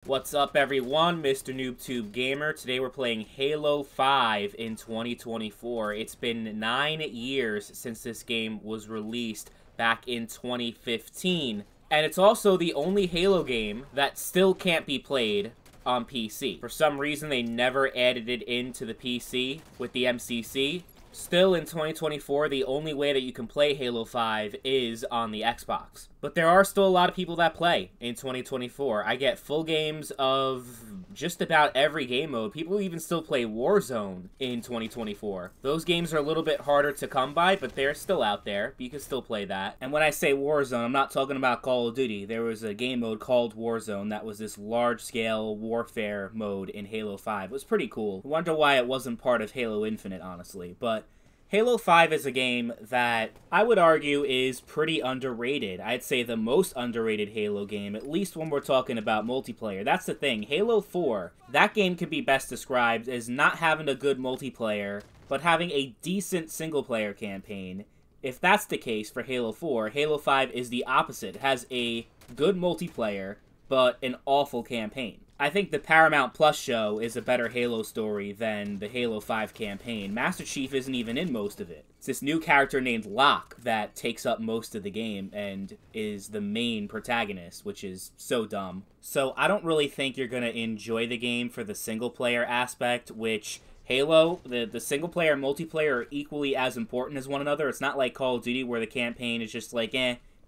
What's up, everyone? Mr. NoobTube Gamer. Today we're playing Halo 5 in 2024. It's been 9 years since this game was released back in 2015. And it's also the only Halo game that still can't be played on PC. For some reason, they never added it into the PC with the MCC. Still, in 2024, the only way that you can play Halo 5 is on the Xbox. But there are still a lot of people that play in 2024. I get full games of just about every game mode. People even still play Warzone in 2024. Those games are a little bit harder to come by, but they're still out there. You can still play that. And when I say Warzone, I'm not talking about Call of Duty. There was a game mode called Warzone that was this large-scale warfare mode in Halo 5. It was pretty cool. I wonder why it wasn't part of Halo Infinite, honestly. But Halo 5 is a game that I would argue is pretty underrated. I'd say the most underrated Halo game, at least when we're talking about multiplayer. That's the thing. Halo 4, that game could be best described as not having a good multiplayer, but having a decent single-player campaign. If that's the case for Halo 4, Halo 5 is the opposite. It has a good multiplayer, but an awful campaign. I think the Paramount Plus show is a better Halo story than the Halo 5 campaign. Master Chief isn't even in most of it. It's this new character named Locke that takes up most of the game and is the main protagonist, which is so dumb. So I don't really think you're going to enjoy the game for the single-player aspect, which Halo, the single-player and multiplayer are equally as important as one another. It's not like Call of Duty where the campaign is just like,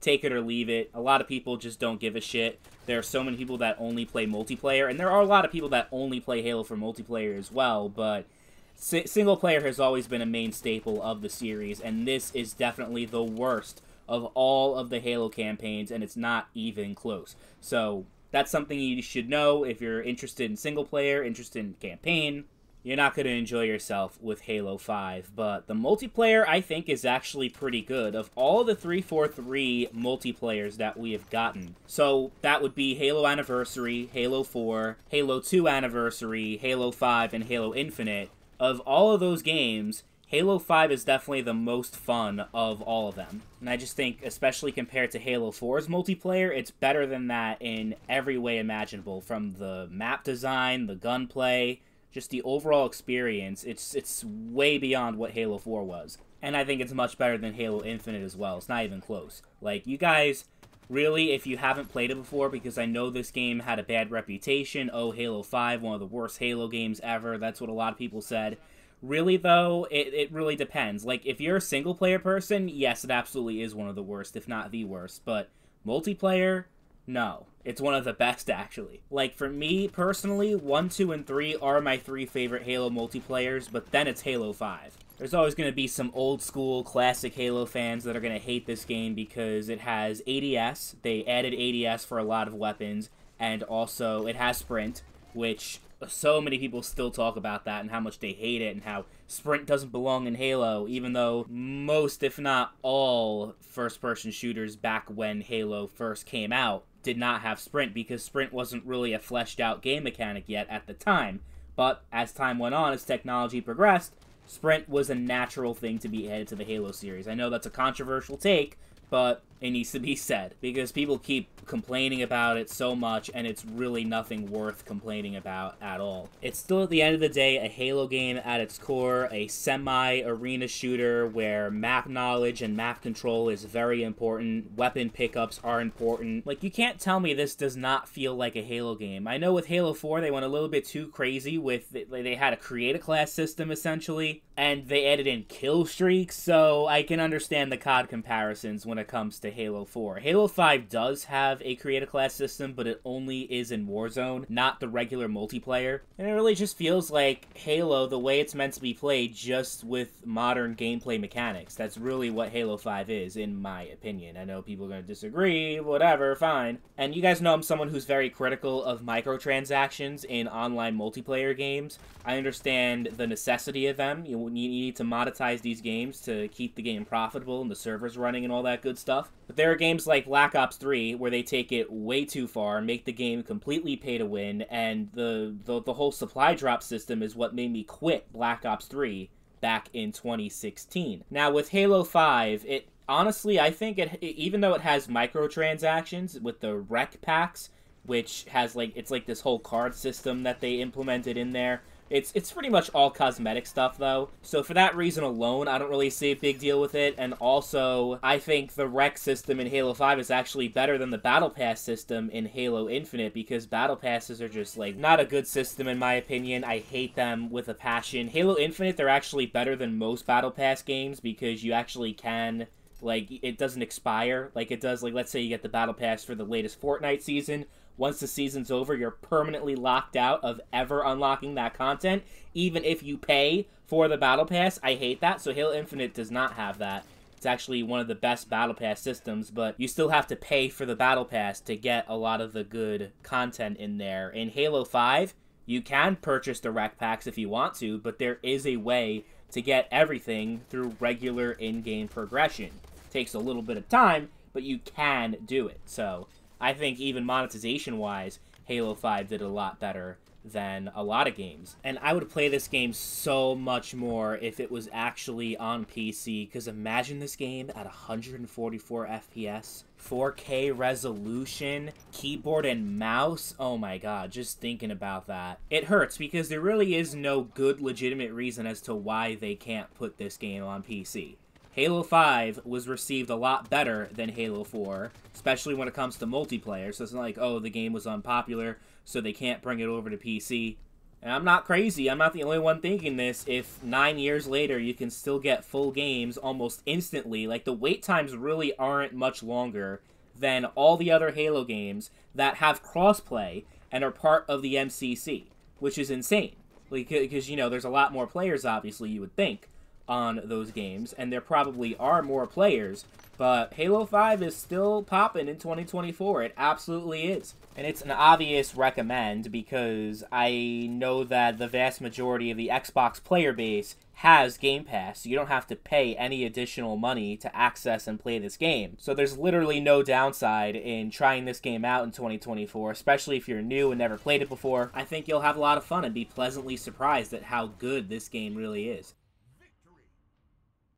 take it or leave it. A lot of people just don't give a shit. There are so many people that only play multiplayer, and there are a lot of people that only play Halo for multiplayer as well, but single player has always been a main staple of the series, and this is definitely the worst of all of the Halo campaigns, and it's not even close. So that's something you should know if you're interested in single player, interested in campaign. You're not going to enjoy yourself with Halo 5, but the multiplayer, I think, is actually pretty good. Of all the 343 multiplayers that we have gotten, so that would be Halo Anniversary, Halo 4, Halo 2 Anniversary, Halo 5, and Halo Infinite. Of all of those games, Halo 5 is definitely the most fun of all of them. And I just think, especially compared to Halo 4's multiplayer, it's better than that in every way imaginable. From the map design, the gunplay, just the overall experience, it's way beyond what Halo 4 was. And I think it's much better than Halo Infinite as well. It's not even close. Like, you guys, really, if you haven't played it before, because I know this game had a bad reputation, oh, Halo 5, one of the worst Halo games ever, that's what a lot of people said. Really, though, it really depends. Like, if you're a single-player person, yes, it absolutely is one of the worst, if not the worst. But multiplayer, no. It's one of the best, actually. Like, for me, personally, 1, 2, and 3 are my 3 favorite Halo multiplayers, but then it's Halo 5. There's always going to be some old-school, classic Halo fans that are going to hate this game because it has ADS. They added ADS for a lot of weapons, and also it has Sprint, which so many people still talk about that and how much they hate it and how Sprint doesn't belong in Halo, even though most, if not all, first-person shooters back when Halo first came out did not have Sprint, because Sprint wasn't really a fleshed out game mechanic yet at the time. But as time went on, as technology progressed, Sprint was a natural thing to be added to the Halo series. I know that's a controversial take, but it needs to be said, because people keep complaining about it so much, and it's really nothing worth complaining about at all. It's still, at the end of the day, a Halo game at its core, a semi-arena shooter where map knowledge and map control is very important, weapon pickups are important. Like, you can't tell me this does not feel like a Halo game. I know with Halo 4, they went a little bit too crazy with, they had a create-a-class system, essentially, and they added in kill streaks, so I can understand the COD comparisons when it comes to Halo 4. Halo 5 does have a create-a-class system, but it only is in Warzone, not the regular multiplayer. And it really just feels like Halo the way it's meant to be played, just with modern gameplay mechanics. That's really what Halo 5 is, in my opinion. I know people are going to disagree, whatever, fine. And you guys know I'm someone who's very critical of microtransactions in online multiplayer games. I understand the necessity of them. You need to monetize these games to keep the game profitable and the servers running and all that good stuff. But there are games like Black Ops 3 where they take it way too far, make the game completely pay to win, and the whole supply drop system is what made me quit Black Ops 3 back in 2016. Now with Halo 5, honestly, I think even though it has microtransactions with the rec packs, which has like, it's like this whole card system that they implemented in there. It's pretty much all cosmetic stuff, though. So for that reason alone, I don't really see a big deal with it. And also, I think the rec system in Halo 5 is actually better than the Battle Pass system in Halo Infinite, because Battle Passes are just, like, not a good system in my opinion. I hate them with a passion. Halo Infinite, they're actually better than most Battle Pass games, because you actually can, like, it doesn't expire like it does. Like, let's say you get the Battle Pass for the latest Fortnite season. Once the season's over, you're permanently locked out of ever unlocking that content, even if you pay for the Battle Pass. I hate that, so Halo Infinite does not have that. It's actually one of the best Battle Pass systems, but you still have to pay for the Battle Pass to get a lot of the good content in there. In Halo 5, you can purchase the rec packs if you want to, but there is a way to get everything through regular in-game progression. It takes a little bit of time, but you can do it, so I think even monetization-wise, Halo 5 did a lot better than a lot of games. And I would play this game so much more if it was actually on PC, because imagine this game at 144 FPS, 4K resolution, keyboard and mouse. Oh my god, just thinking about that. It hurts, because there really is no good legitimate reason as to why they can't put this game on PC. Halo 5 was received a lot better than Halo 4, especially when it comes to multiplayer, so it's not like, oh, the game was unpopular, so they can't bring it over to PC. And I'm not crazy, I'm not the only one thinking this. If 9 years later you can still get full games almost instantly, like, the wait times really aren't much longer than all the other Halo games that have crossplay and are part of the MCC, which is insane. Because, you know, there's a lot more players, obviously, you would think, on those games, and there probably are more players, but Halo 5 is still popping in 2024. It absolutely is. And it's an obvious recommend, because I know that the vast majority of the Xbox player base has Game Pass, so you don't have to pay any additional money to access and play this game. So there's literally no downside in trying this game out in 2024, especially if you're new and never played it before. I think you'll have a lot of fun and be pleasantly surprised at how good this game really is.